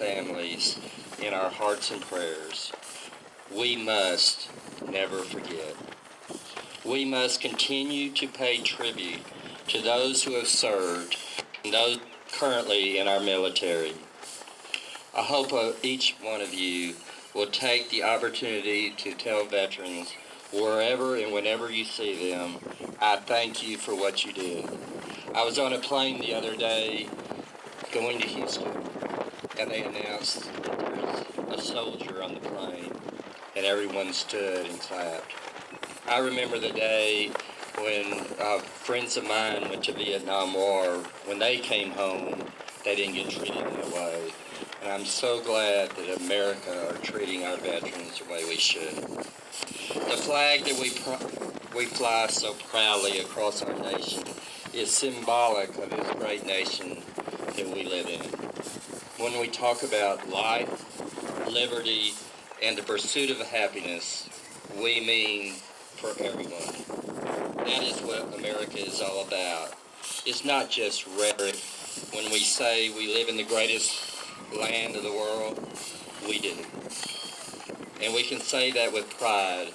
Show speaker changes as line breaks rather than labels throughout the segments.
families in our hearts and prayers. We must never forget. We must continue to pay tribute to those who have served and those currently in our military. I hope each one of you will take the opportunity to tell veterans wherever and whenever you see them, I thank you for what you did. I was on a plane the other day going to Houston, and they announced that there was a soldier on the plane, and everyone stood and clapped. I remember the day when friends of mine went to Vietnam War. When they came home, they didn't get treated that way. And I'm so glad that America are treating our veterans the way we should. The flag that we fly so proudly across our nation is symbolic of this great nation that we live in. When we talk about life, liberty, and the pursuit of happiness, we mean for everyone. That is what America is all about. It's not just rhetoric. When we say we live in the greatest land of the world, we do. And we can say that with pride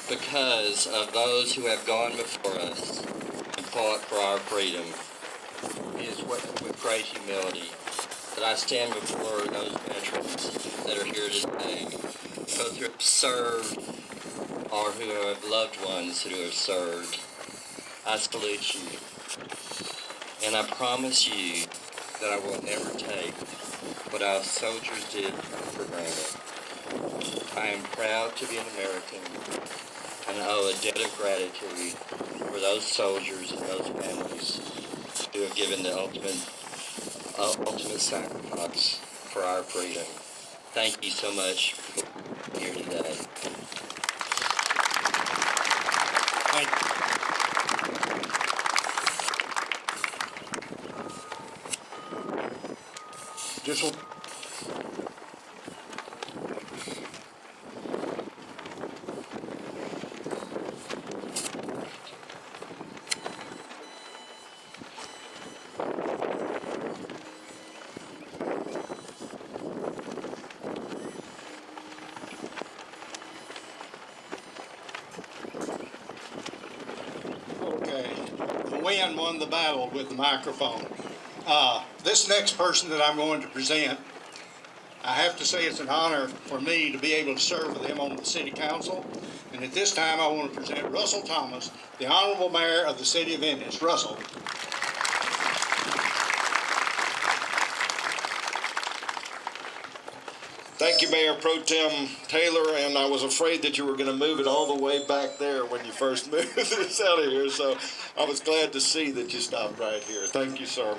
because of those who have gone before us and fought for our freedom. It is with great humility that I stand before those veterans that are here today, both who have served or who have loved ones who have served. I salute you, and I promise you that I will never take what our soldiers did for granted. I am proud to be an American, and I owe a debt of gratitude for those soldiers and those families who have given the ultimate sacrifice for our freedom. Thank you so much for being here today. Thank you.
The wind won the battle with the microphone. This next person that I'm going to present, I have to say it's an honor for me to be able to serve with him on the City Council. And at this time, I want to present Russell Thomas, the Honorable Mayor of the City of Ennis. Russell.
Thank you, Mayor Pro Tem Taylor, and I was afraid that you were going to move it all the way back there when you first moved this out of here, so I was glad to see that you stopped right here. Thank you, sir.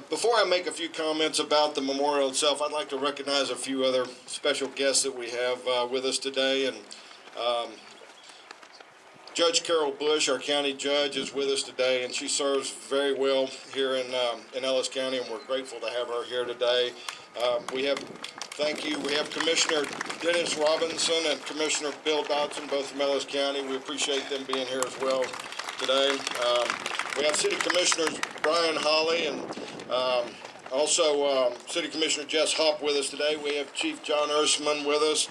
Before I make a few comments about the memorial itself, I'd like to recognize a few other special guests that we have with us today. And Judge Carol Bush, our county judge, is with us today, and she serves very well here in Ellis County, and we're grateful to have her here today. We have Commissioner Dennis Robinson and Commissioner Bill Dodson, both from Ellis County. We appreciate them being here as well today. We have City Commissioners Brian Holly and also City Commissioner Jess Hopp with us today. We have Chief John Ersman with us.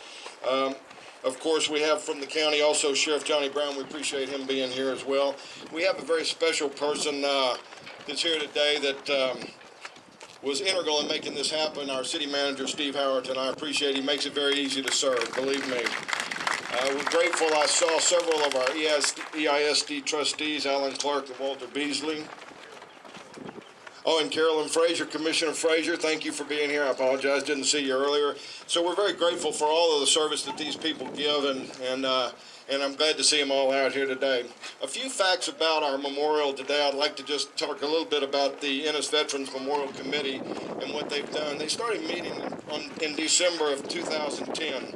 Of course, we have from the county also Sheriff Johnny Brown. We appreciate him being here as well. We have a very special person that's here today that was integral in making this happen, our city manager, Steve Howerton. I appreciate he makes it very easy to serve, believe me. We're grateful. I saw several of our EISD trustees, Alan Clark and Walter Beasley. Oh, and Carolyn Frazier, Commissioner Frazier, thank you for being here. I apologize, didn't see you earlier. So we're very grateful for all of the service that these people give, and I'm glad to see them all out here today. A few facts about our memorial today. I'd like to just talk a little bit about the Ennis Veterans Memorial Committee and what they've done. They started meeting in December of 2010,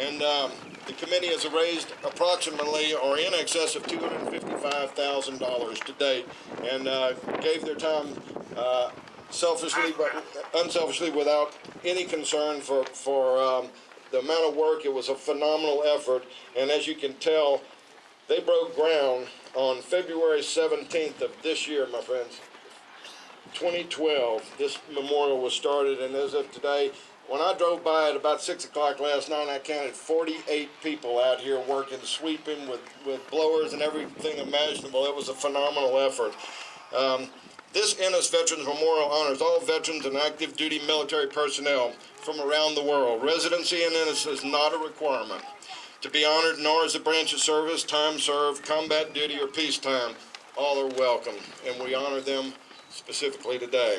and the committee has raised approximately or in excess of $255,000 to date, and gave their time selfishly but unselfishly without any concern for the amount of work. It was a phenomenal effort, and as you can tell, they broke ground on February 17th of this year, my friends. 2012, this memorial was started, and as of today, when I drove by at about 6 o'clock last night, I counted 48 people out here working, sweeping with blowers and everything imaginable. It was a phenomenal effort. This Ennis Veterans Memorial honors all veterans and active duty military personnel from around the world. Residency in Ennis is not a requirement to be honored, nor is a branch of service, time served, combat duty, or peacetime. All are welcome, and we honor them specifically today.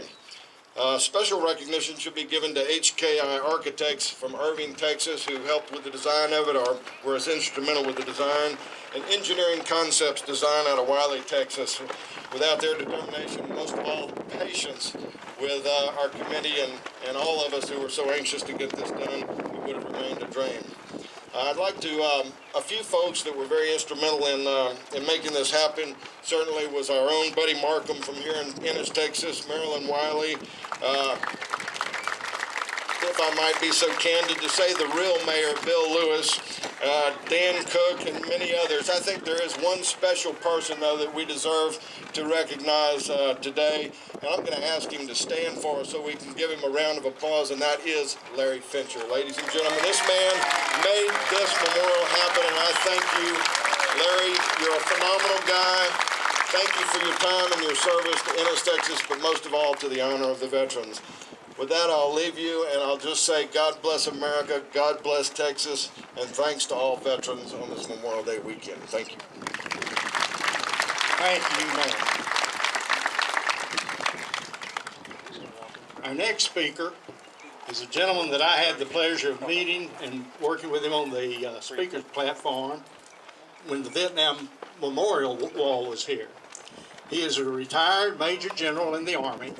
Special recognition should be given to HKI Architects from Irving, Texas, who helped with the design of it or were as instrumental with the design, and Engineering Concepts Design out of Wiley, Texas. Without their determination, most of all, patience with our committee and all of us who were so anxious to get this done, it would have remained a dream. I'd like to, a few folks that were very instrumental in making this happen certainly was our own Buddy Markham from here in Ennis, Texas, Marilyn Wiley, if I might be so candid to say, the real mayor, Bill Lewis, Dan Cook, and many others. I think there is one special person, though, that we deserve to recognize today, and I'm going to ask him to stand for us so we can give him a round of applause, and that is Larry Fincher. Ladies and gentlemen, this man made this memorial happen, and I thank you, Larry. You're a phenomenal guy. Thank you for your time and your service to Ennis, Texas, but most of all to the honor of the veterans. With that, I'll leave you, and I'll just say God bless America, God bless Texas, and thanks to all veterans on this Memorial Day weekend. Thank you.
Thank you, Mayor. Our next speaker is a gentleman that I had the pleasure of meeting and working with him on the speaker's platform when the Vietnam Memorial Wall was here. He is a retired Major General in the Army.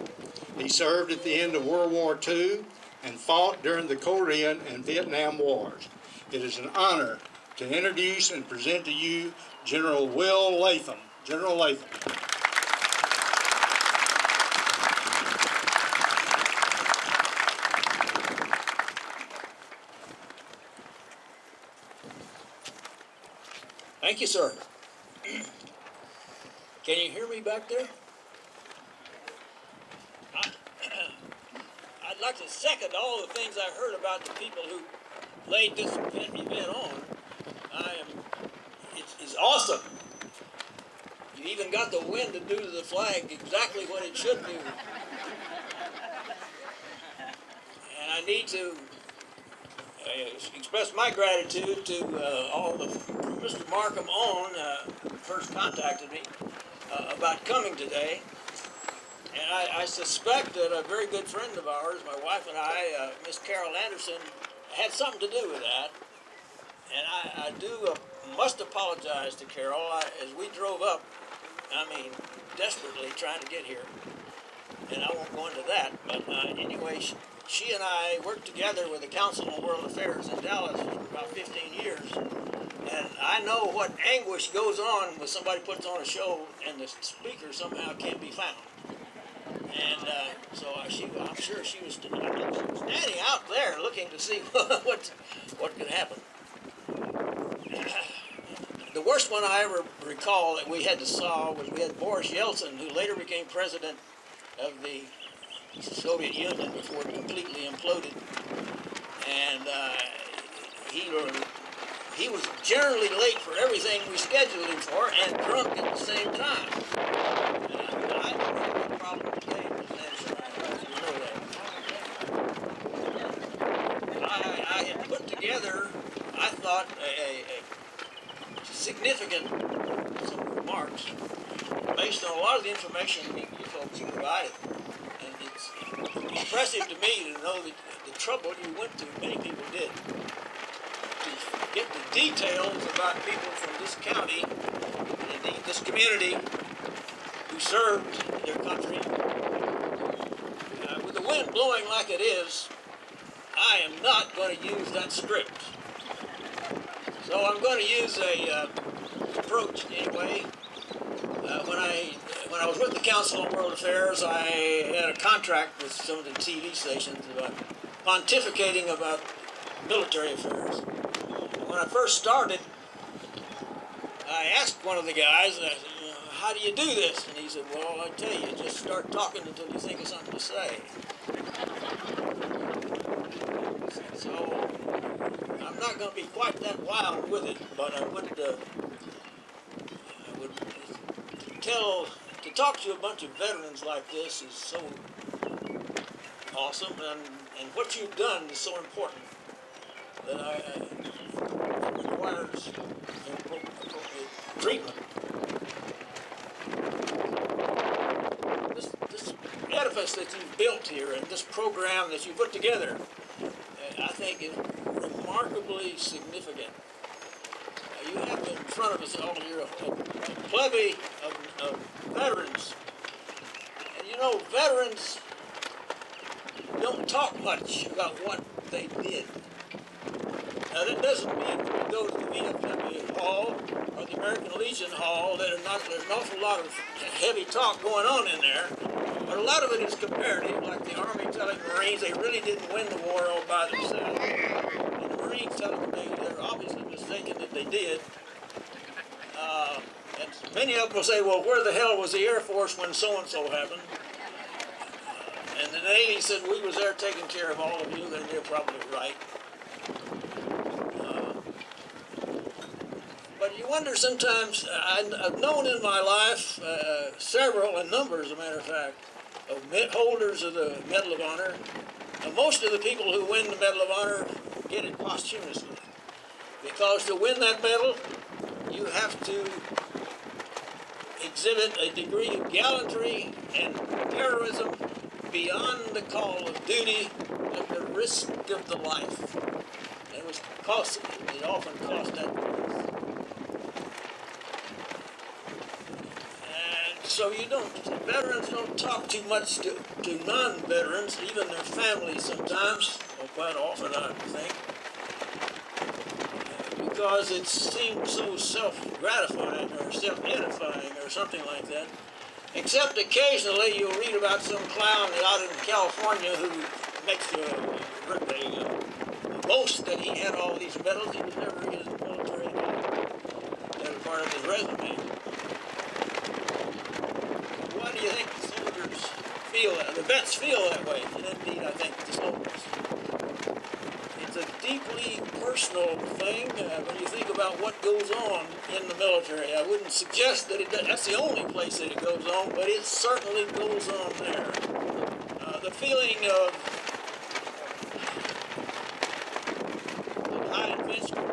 He served at the end of World War II and fought during the Korean and Vietnam Wars. It is an honor to introduce and present to you General Will Latham. General Latham.
Thank you, sir. Can you hear me back there? I'd like to second all the things I heard about the people who laid this event on. It's awesome. You even got the wind to do to the flag exactly what it should do. And I need to express my gratitude to all the, from Mr. Markham on, first contacted me about coming today. And I suspect that a very good friend of ours, my wife and I, Miss Carol Anderson, had something to do with that. And I do must apologize to Carol. As we drove up, desperately trying to get here. And I won't go into that. But anyway, she and I worked together with the Council on World Affairs in Dallas for about 15 years. And I know what anguish goes on when somebody puts on a show and the speaker somehow can't be found. And so I'm sure she was standing out there looking to see what could happen. The worst one I ever recall that we had to solve was we had Boris Yeltsin, who later became president of the Soviet Union before it completely imploded. And he was generally late for everything we scheduled him for and drunk at the same time. I don't have a problem today with that. You know that. I had put together, I thought, a significant some remarks based on a lot of the information you folks provided. And it's impressive to me to know the trouble you went through, many people did, to get the details about people from this county and indeed this community who served their country. With the wind blowing like it is, I am not going to use that script. So I'm going to use a approach anyway. When I was with the Council on World Affairs, I had a contract with some of the TV stations about pontificating about military affairs. When I first started, I asked one of the guys, how do you do this? And he said, well, I tell you, just start talking until you think of something to say. So I'm not going to be quite that wild with it, but I would to talk to a bunch of veterans like this is so awesome, and what you've done is so important that it requires appropriate treatment. This edifice that you've built here and this program that you put together, I think is remarkably significant. You have in front of us all here a levy of veterans. And you know, veterans don't talk much about what they did. Now that doesn't mean when you go to the VFW Hall or the American Legion Hall that there's an awful lot of heavy talk going on in there, but a lot of it is comparative, like the Army telling Marines they really didn't win the war all by themselves. And the Marines telling them they're obviously mistaken that they did. And many of them will say, well, where the hell was the Air Force when so-and-so happened? And the Navy said, we was there taking care of all of you, and they're probably right. But you wonder sometimes, I've known in my life several, a number as a matter of fact, of holders of the Medal of Honor. And most of the people who win the Medal of Honor get it posthumously. Because to win that medal, you have to exhibit a degree of gallantry and heroism beyond the call of duty at the risk of the life. It was costly. It often cost that. And so veterans don't talk too much to non-veterans, even their families sometimes, or quite often I think, because it seems so self-gratifying or self-edifying or something like that. Except occasionally you'll read about some clown out in California who makes a boast that he had all these medals. He was never in his military. That was part of his resume. Why do you think the soldiers feel that? The vets feel that way. And indeed, I think the soldiers. It's a deeply personal thing when you think about what goes on in the military. I wouldn't suggest that that's the only place that it goes on, but it certainly goes on there. The feeling of high adventure,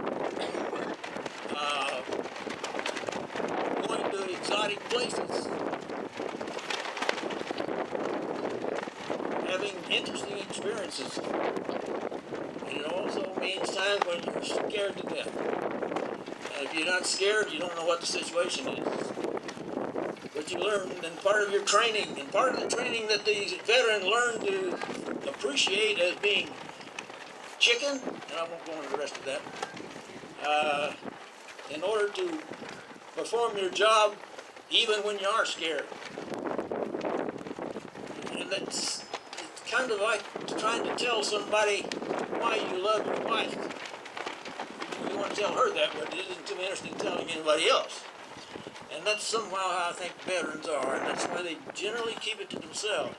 going to exotic places, having interesting experiences. And it also means times when you're scared to death. And if you're not scared, you don't know what the situation is. But you learn, and part of your training, and part of the training that these veterans learn to appreciate as being chicken, and I won't go into the rest of that, in order to perform your job even when you are scared. And it's kind of like trying to tell somebody why you love your wife. You want to tell her that, but it isn't too interesting telling anybody else. And that's somehow how I think veterans are, and that's why they generally keep it to themselves.